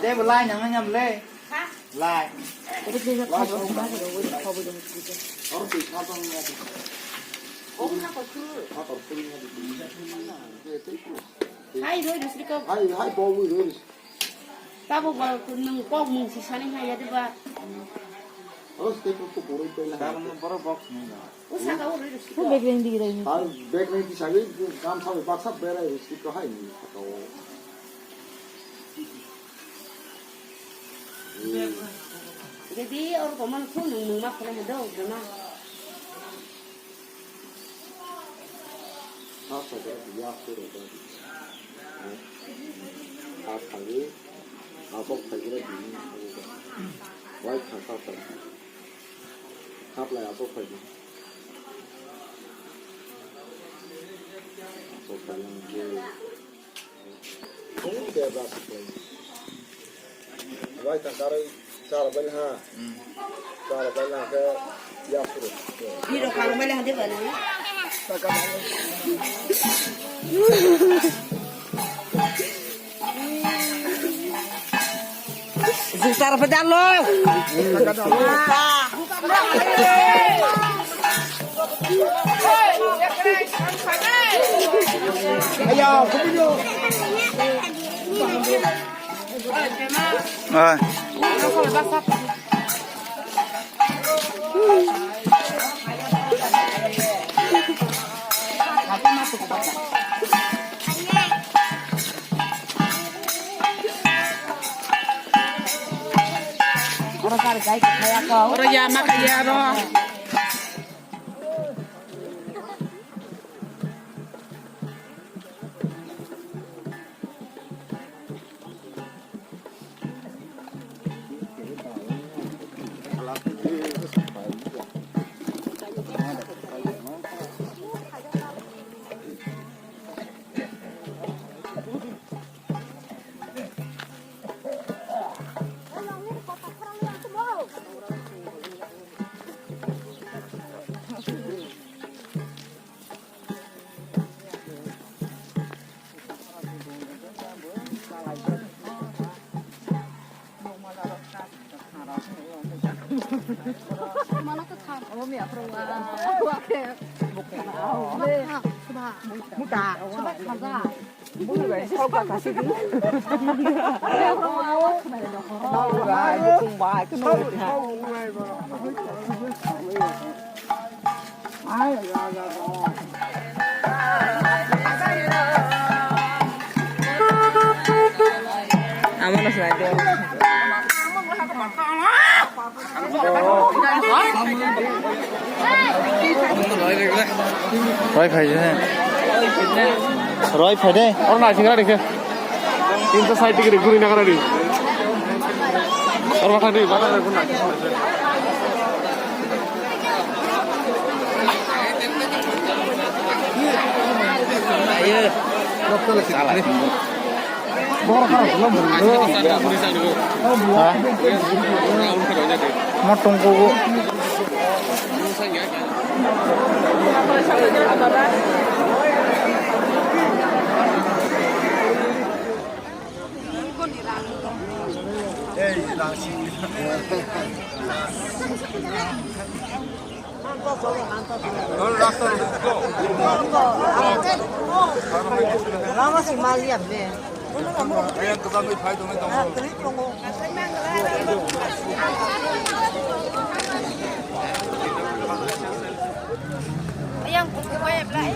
Để một like nhắm nhầm lê. Like. cái gì nó không có ba cái đồ gì không có dùng gì 바로 그 가방 가지고 옥하고 그 가방 뿌리 가지고 이제 떼고 하이 너 있으니까 하이 보고 이거 따고 봐 그는 꼭 뭉치 사는 해야 돼 봐. 어스 떼고 또 보러 있다 Đã một bó box này rồi. 우사가 오를 수 그 백랭디 기다리는. 아 백랭기 사기 감 사회 박사 베라 스티커 하이 또 jadi orang kaman tu nung mak kena ada guna. 아빠가 약속을 해가지고 아빠가 아버지가 되는 거고 와이프 아빠가 아빠가 아버지가 이제 너무 대박이다. 와이프 cara balik ha. Cara balik ke 약속을. Biro kalau boleh ada mana? Sebentar pedal lo. Ayo, kumpul. Rồi. Orang ya mak ya roh. Mana ke tham? Oh, mi apa rumah? Oke. Coba. Muka. Coba kaza. Bukan, sao cả cả xin. Cùng bài cái nồi hả? Ai ra. Mana sudah ada. Rồi phải thế. Rồi phải đây. और ना सिंगरा देखे 360 डिग्री घूरी ना करा दी और वहाँ नहीं बात है घूरना Ayo. Salah. Hah? Motong kuku. Lama sih maliam deh. Yang kuku web lah.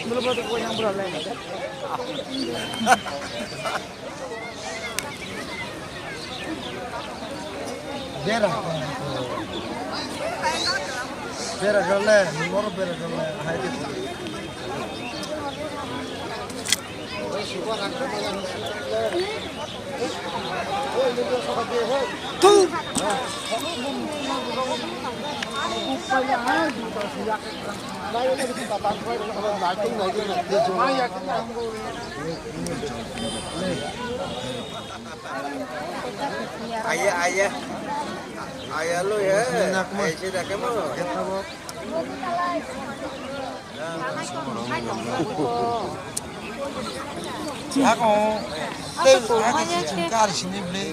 Belum ada kue yang berapa lagi? 베라 갈래. 뭐로 베라 갈래. 하이디. Tu. Ayah lu ya. Ayah sudah kamu. Ako, ako cinta di sini beli.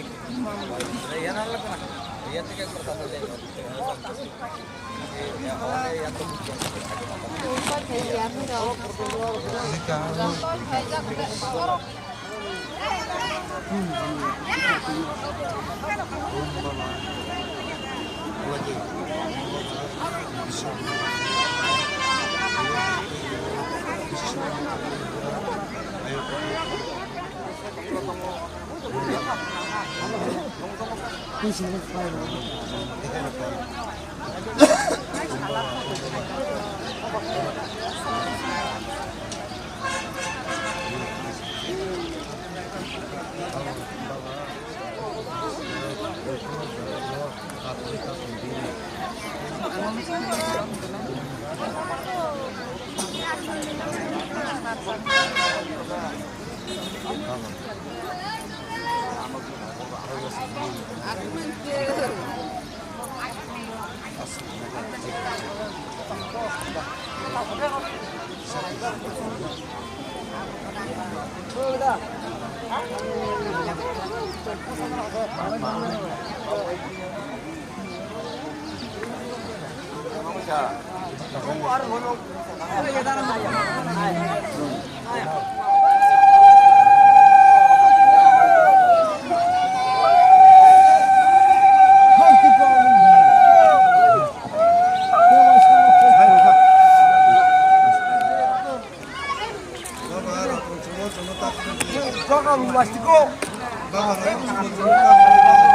Baka,